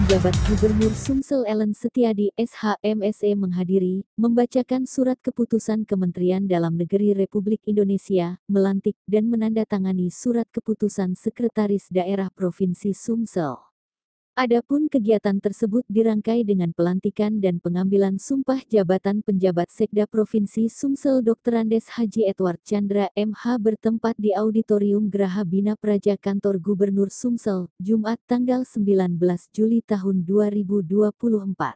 Penjabat Gubernur Sumsel Ellen Setiadi SH.M.Se menghadiri, membacakan surat keputusan Kementerian Dalam Negeri Republik Indonesia, melantik dan menandatangani surat keputusan Sekretaris Daerah Provinsi Sumsel. Adapun kegiatan tersebut dirangkai dengan pelantikan dan pengambilan sumpah jabatan penjabat Sekda Provinsi Sumsel Dr. Andes Haji Edward Chandra MH bertempat di Auditorium Graha Bina Praja Kantor Gubernur Sumsel, Jumat tanggal 19 Juli tahun 2024.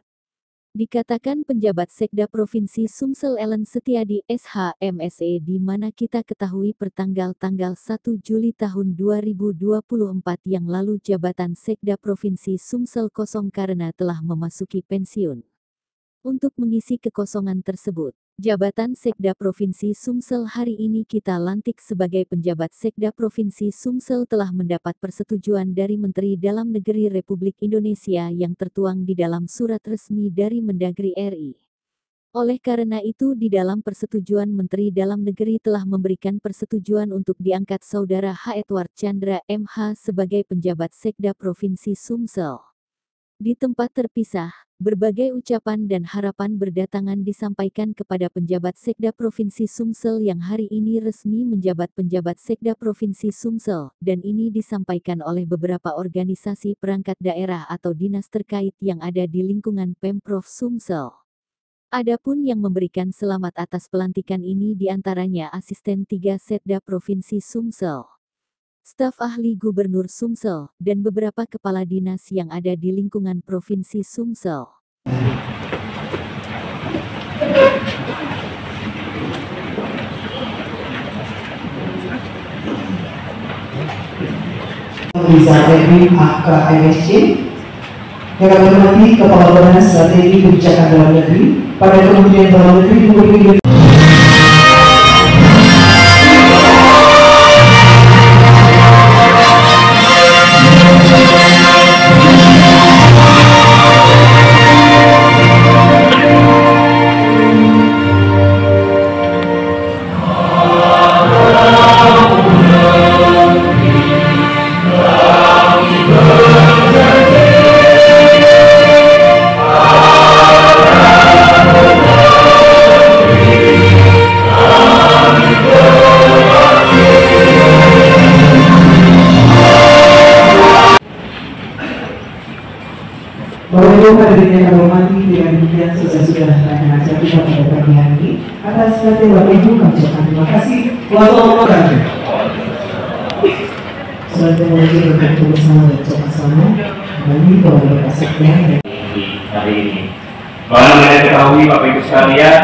Dikatakan penjabat Sekda Provinsi Sumsel Ellen Setiadi SH.M.Se di mana kita ketahui pertanggal 1 Juli tahun 2024 yang lalu jabatan Sekda Provinsi Sumsel kosong karena telah memasuki pensiun. Untuk mengisi kekosongan tersebut, jabatan Sekda Provinsi Sumsel hari ini kita lantik sebagai penjabat Sekda Provinsi Sumsel telah mendapat persetujuan dari Menteri Dalam Negeri Republik Indonesia yang tertuang di dalam surat resmi dari Mendagri RI. Oleh karena itu di dalam persetujuan Menteri Dalam Negeri telah memberikan persetujuan untuk diangkat Saudara H. Edward Chandra MH sebagai penjabat Sekda Provinsi Sumsel. Di tempat terpisah, berbagai ucapan dan harapan berdatangan disampaikan kepada penjabat Sekda Provinsi Sumsel yang hari ini resmi menjabat penjabat Sekda Provinsi Sumsel, dan ini disampaikan oleh beberapa organisasi perangkat daerah atau dinas terkait yang ada di lingkungan Pemprov Sumsel. Adapun yang memberikan selamat atas pelantikan ini diantaranya Asisten 3 Sekda Provinsi Sumsel, staf ahli Gubernur Sumsel, dan beberapa kepala dinas yang ada di lingkungan Provinsi Sumsel. Riza Edwin AK.MSc, yang kami hormati Kepala Badan Strategi Kebijakan Dalam Negeri pada Kementerian Dalam Negeri Republik Indonesia. Hadirnya kami hormati dengan demikian sudah rakyat acara kita pada pagi hari ini atas hadirin Bapak Ibu kami ucapkan terima kasih. Wassalamualaikum. Assalamualaikum warahmatullahi wabarakatuh. Bagi keluarga Sekda hari ini. Bahwa kita ketahui Bapak Ibu sekalian,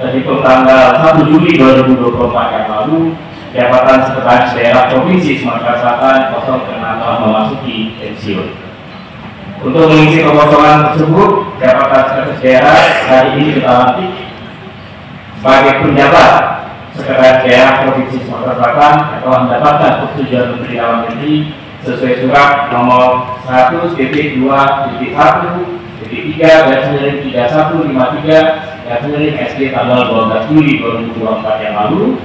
terhitung tanggal 1 Juli 2024 yang lalu, jabatan Sekretaris Daerah Provinsi Sumatera Selatan kosong karena telah memasuki pensiun. Untuk mengisi kekosongan tersebut, jabatan Sekretaris Daerah hari ini kita lantik sebagai penjabat Sekretaris Daerah Provinsi Sumatera Selatan yang telah mendapatkan persetujuan Menteri Dalam Negeri sesuai surat nomor 1.2.1.3/3153/SD tanggal 12 Juli 2024 yang lalu.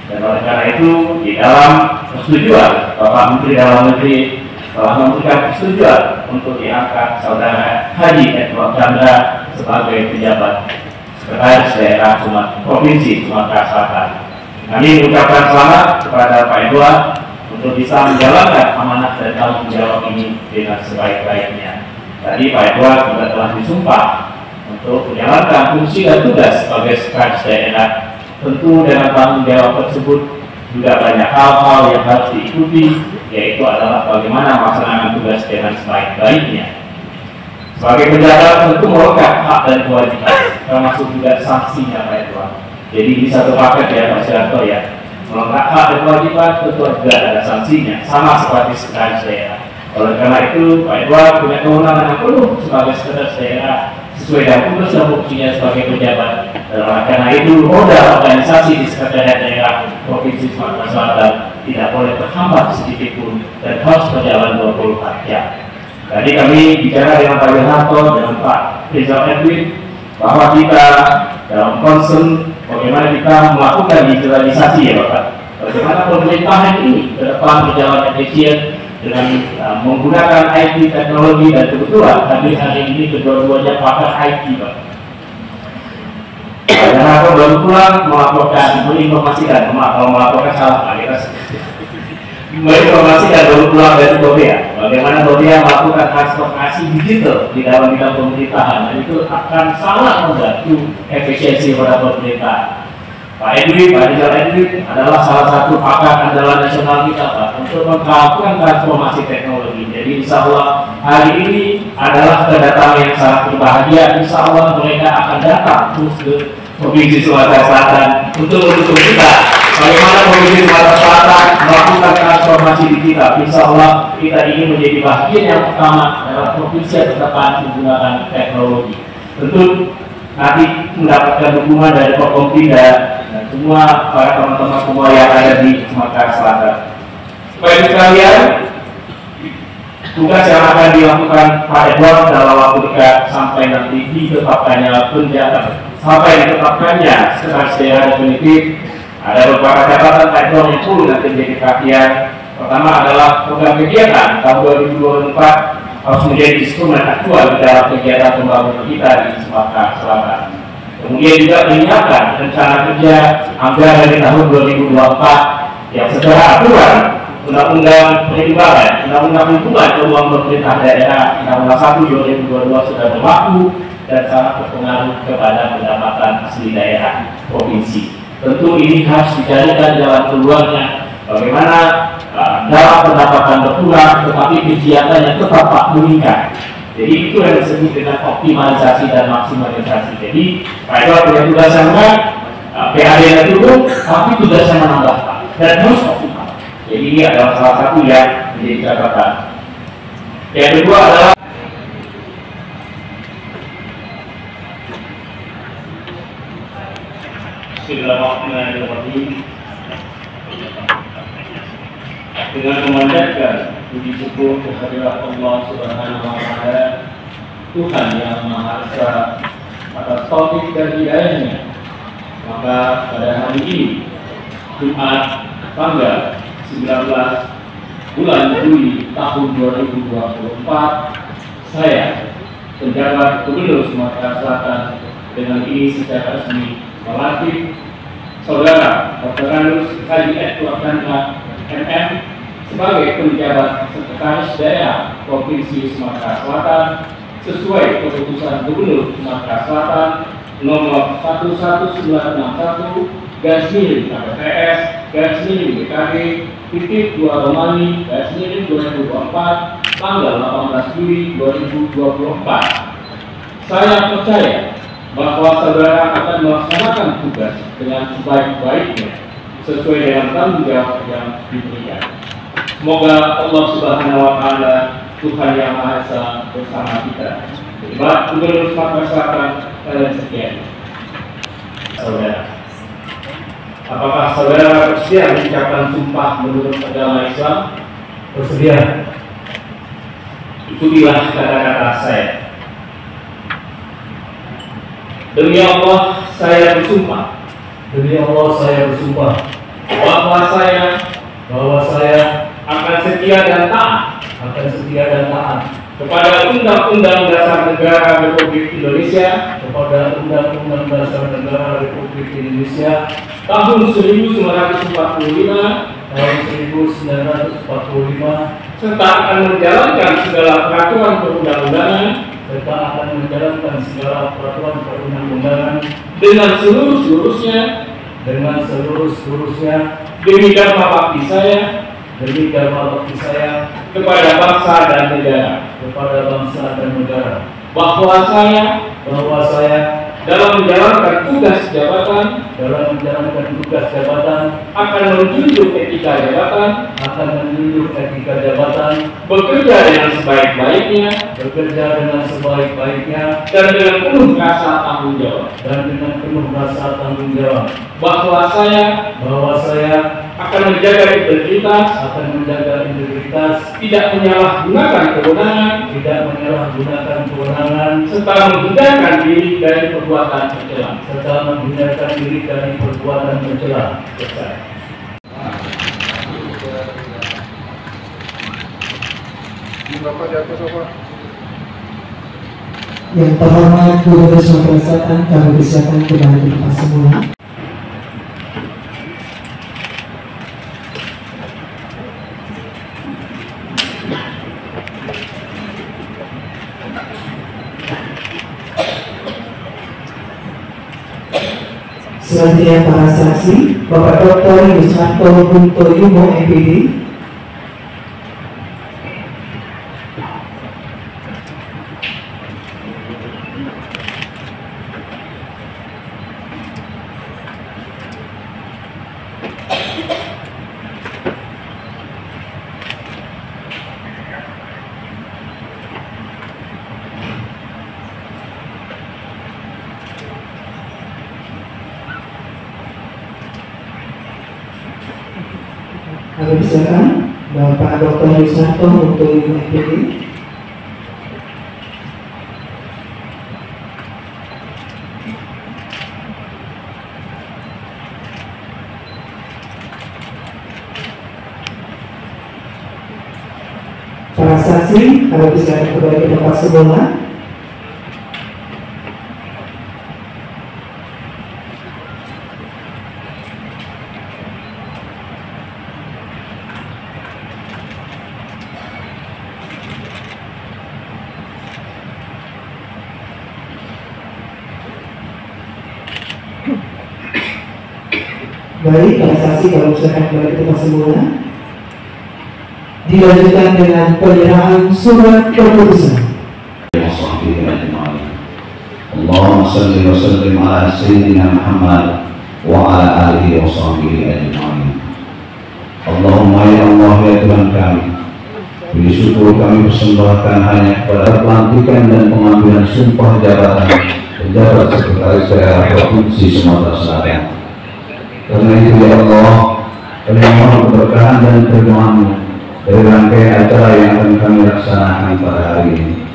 Dan oleh karena itu, di dalam persetujuan Bapak Menteri Dalam Negeri telah memberikan persetujuan untuk diangkat Saudara Haji Edward Chandra sebagai penjabat Sekretaris Daerah Provinsi Sumatera Selatan. Kami mengucapkan selamat kepada Pak Edward untuk bisa menjalankan amanah dan tanggung jawab ini dengan sebaik-baiknya. Tadi Pak Edward juga telah disumpah untuk menjalankan fungsi dan tugas sebagai Sekretaris Daerah. Tentu dengan tanggung jawab tersebut juga banyak hal-hal yang harus diikuti, yaitu adalah bagaimana melaksanakan tugas dengan sebaik-baiknya. Sebagai pejabat tentu melekat hak dan kewajiban, termasuk juga sanksinya Pak Edward. Jadi di satu paket ya Pak Sudarto ya, melekat hak dan kewajiban tentu juga ada sanksinya, sama seperti Sekretaris Daerah. Oleh karena itu Pak Edward punya kewenangan yang penuh sebagai Sekretaris Daerah sesuai dengan tugas dan fungsinya sebagai pejabat. Dan oleh karena itu roda organisasi di Sekretariat Daerah Provinsi Sumatera Selatan tidak boleh terhambat sedikit pun dan harus berjalan 24 jam. Tadi kami bicara dengan Pak Wiranto dan Pak Rizal Edwin bahwa kita dalam concern bagaimana kita melakukan digitalisasi ya Bapak. Bagaimana pemerintahan ini ke depan berjalan efisien dengan menggunakan IT teknologi, dan kebetulan kami hari ini kedua-duanya pakar IT, Pak. Dan aku baru pulang menginformasikan, kalau melaporkan salah Pak, kita menginformasikan baru pulang dari Korea, bagaimana Korea melakukan transformasi digital di dalam bidang pemerintahan, dan itu akan sangat membantu efisiensi pada pemerintahan. Pak Rijal Edwin adalah salah satu pakar andalan nasional kita, Pak, untuk melakukan transformasi teknologi. Jadi insya Allah hari ini adalah kedatangan yang sangat berbahagia. Insya Allah mereka akan datang terus ke Provinsi Sumatera Selatan untuk mendukung kita. Bagaimana Provinsi Sumatera Selatan melakukan transformasi digital? Insya Allah kita ingin menjadi bagian yang pertama dalam provinsi yang depan menggunakan teknologi. Tentu nanti mendapatkan dukungan dari Forkompinda dan semua para teman-teman semua yang ada di Sumatera Selatan. Supaya sekalian, tugas yang akan dilakukan Pak Edward dalam waktu dekat sampai nanti ditetapkannya sekretaris daerah definitif, ada beberapa catatan Pak Edward yang perlu nanti menjadi perhatian. Pertama adalah program kegiatan tahun 2024 harus menjadi instrumen aktual dalam kegiatan pembangunan kita di Sumatera Selatan. Kemudian juga menyiapkan rencana kerja anggaran di tahun 2024 yang secara aturan Undang-Undang Perlindungan, Undang-Undang Lingkungan Keuangan Pemerintah Daerah Undang-Undang 1 2022 sudah berlaku dan sangat berpengaruh kepada pendapatan asli daerah provinsi. Tentu ini harus dicarikan jalan keluarnya, bagaimana dalam pendapatan berkurang tetapi kegiatannya tetap meningkat. Jadi itu yang disebut dengan optimalisasi dan maksimalisasi. Jadi Pak Edward punya tugas yang berat, PAD-nya turun, tapi tugasnya menambah dan harus optimal. Jadi ini adalah salah satu yang menjadi catatan. Yang kedua adalah Bismillahirrahmanirrahim. Dengan memanjatkan puji syukur kehadirat Allah Subhanahu wa Ta'ala, Tuhan yang Maha Esa, atas taufik dan hidayahnya, maka pada hari ini Jumat tanggal 19 bulan Juli tahun 2024, saya penjabat Gubernur Sumatera Selatan dengan ini secara resmi melantik Saudara Dr. Anus Haji Edward Chandra MM sebagai penjabat sekretaris daerah Provinsi Sumatera Selatan sesuai keputusan Gubernur Sumatera Selatan nomor 11167/BKD/2 tanggal 18 Juli 2024. Saya percaya bahwa saudara akan melaksanakan tugas dengan sebaik-baiknya sesuai dengan tanggung jawab yang diberikan. Semoga Allah Subhanahu wa Ta'ala, Tuhan yang Maha Esa, bersama kita. Bapak Gubernur Sumatera Selatan, kalian sekian. Saudara, apakah saudara bersedia mengucapkan sumpah menurut agama Islam? Bersedia. Ikutilah kata-kata saya. Demi Allah, saya bersumpah. Demi Allah, saya bersumpah bahwa saya akan setia dan taat kepada Undang-Undang Dasar Negara Republik Indonesia tahun 1945 serta akan menjalankan segala peraturan perundang-undangan dengan seluruh-seluruhnya demi dharma bakti saya kepada bangsa dan negara, bahwa saya dalam menjalankan tugas jabatan akan menjunjung etika jabatan, bekerja dengan sebaik-baiknya dan dengan penuh rasa tanggung jawab, bahwa saya akan menjaga integritas, tidak menyalahgunakan kewenangan, serta menghindarkan diri dari perbuatan tercela. Selesai. Yang terhormat Gubernur Sumatera Selatan, kami persilakan kembali ke tempat semula. Selanjutnya para saksi, Bapak Dr. Yuswanto Buntoyumo MPD, kami persilakan Bapak Dr. Yuswanto Buntoyumo MPD. Para saksi, kami persilakan kembali ke tempat semula. Baik, para saksi, kalau misalkan kembali ke tempat semula, dilanjutkan dengan penyerahan surat keputusan. Allahumma salli wa sallim ala Sayyidina Muhammad wa ala alihi wa sahbihi ajma'in. Allahumma ya Allah ya Tuhan kami, puji syukur kami persembahkan hanya kepada pelantikan dan pengambilan sumpah jabatan pejabat sekretaris daerah Provinsi Sumatera Selatan. Karena itu ya Allah, kami mohon keberkahan dan perjuangan-Mu dari rangkaian acara yang akan kami laksanakan pada hari ini.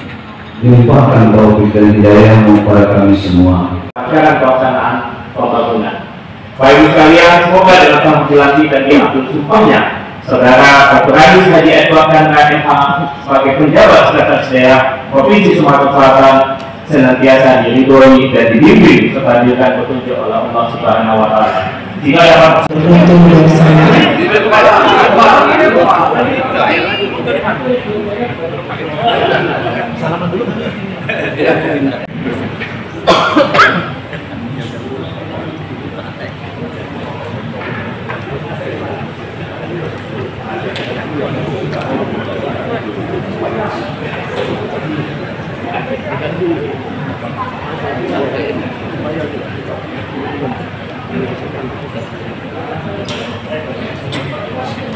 Dilimpahkan taufik dan hidayah-Mu kepada kami semua. Acara pelaksanaan pembangunan. Bapak Ibu sekalian, semoga dalam sambutan dan diambil sumpahnya, Saudara Dr. Anies Haji Edward Chandra MH sebagai penjabat sekretaris daerah Provinsi Sumatera Selatan senantiasa diridhoi dan dibimbing serta diberikan petunjuk oleh Allah Subhanahu wa Ta'ala. Jika dapat salaman dulu.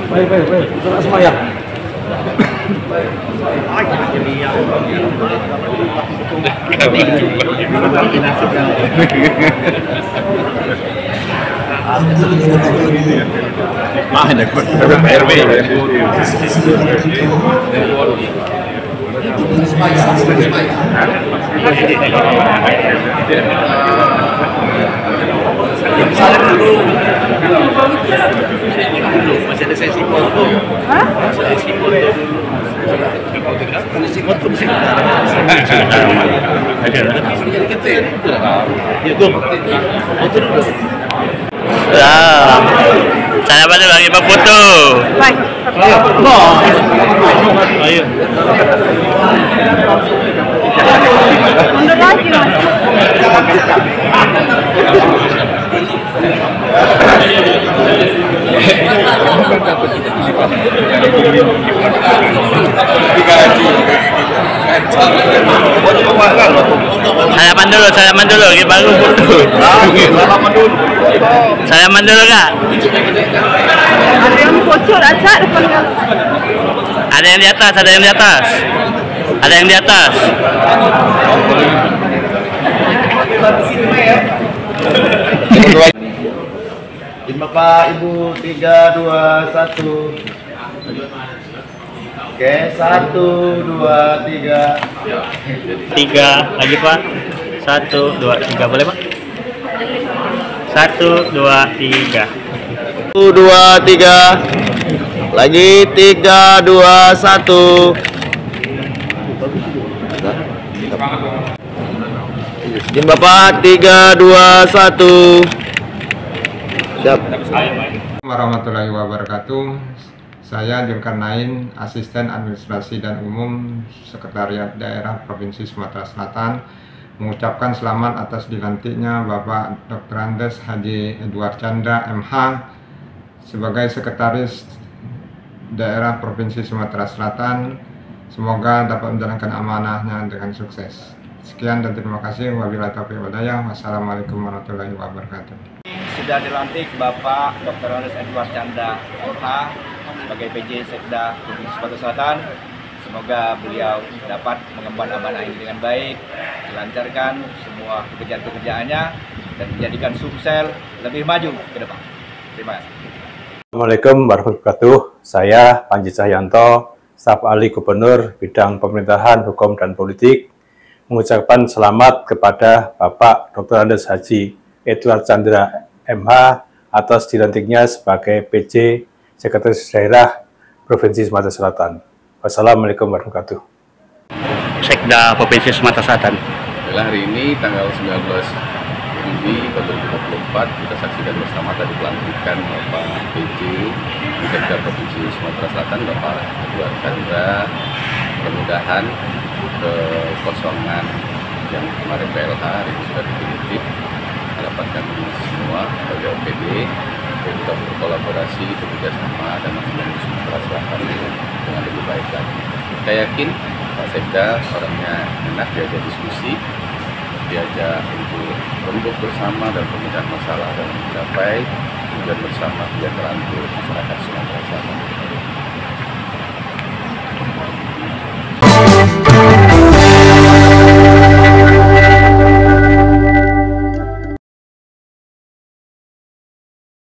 Baik, kita langsung aja. Masih ada sesi foto. Hah? Sesi foto. Saya pada lagi foto. Baik. Ayo. Mundur lagi, Mas. Salaman dulu, baru foto. Salaman dulu Kak. Ada yang bocor aja depan. Ada yang di atas, ada yang di atas. Ada yang di atas. Bapak Ibu 3, 2, 1. Oke, 1, 2, 3. 3 lagi Pak. 1, 2, 3 boleh Pak? 1, 2, 3. 1, 2, 3. Lagi 3, 2, 1. Izin Bapak 3, 2, 1. Siap. Warahmatullahi wabarakatuh. Saya Zulkarnain, Asisten Administrasi dan Umum Sekretariat Daerah Provinsi Sumatera Selatan, mengucapkan selamat atas dilantiknya Bapak Dr. Andes Haji Edward Chandra MH sebagai Sekretaris Daerah Provinsi Sumatera Selatan. Semoga dapat menjalankan amanahnya dengan sukses. Sekian dan terima kasih. Wabillahi taufiq wal hidayah. Wassalamualaikum warahmatullahi wabarakatuh. Sudah dilantik Bapak Dr. Andes Edward Chandra MH sebagai PJ Sekda Provinsi Sumatera Selatan. Semoga beliau dapat mengemban amanah ini dengan baik, dilancarkan semua pekerjaan-pekerjaannya dan menjadikan Sumsel lebih maju ke depan. Terima kasih. Assalamualaikum warahmatullahi wabarakatuh. Saya Panji Cahyanto, Staf Ahli Gubernur Bidang Pemerintahan, Hukum, dan Politik, mengucapkan selamat kepada Bapak Dr. Andes Haji Edward Chandra MH atas dilantiknya sebagai PJ Sekretaris Daerah Provinsi Sumatera Selatan. Wassalamualaikum warahmatullahi wabarakatuh. Sekda Provinsi Sumatera Selatan. Hari ini tanggal 19 Juli 2024 kita saksikan bersama tadi pelantikan Bapak PJ Sekda Provinsi Sumatera Selatan Bapak Edward Chandra. Mudah-mudahan kekosongan yang kemarin PLH hari ini sudah definitif. Harapan kami semua sebagai OPD kita berkolaborasi, bekerja sama dan membangun Sumatera Selatan dengan lebih baik lagi. Saya yakin Pak Sekda orangnya enak, diajak diskusi, diajak untuk berembuk bersama dan pemecahan masalah dan mencapai tujuan bersama kesejahteraan untuk masyarakat Sumatera Selatan.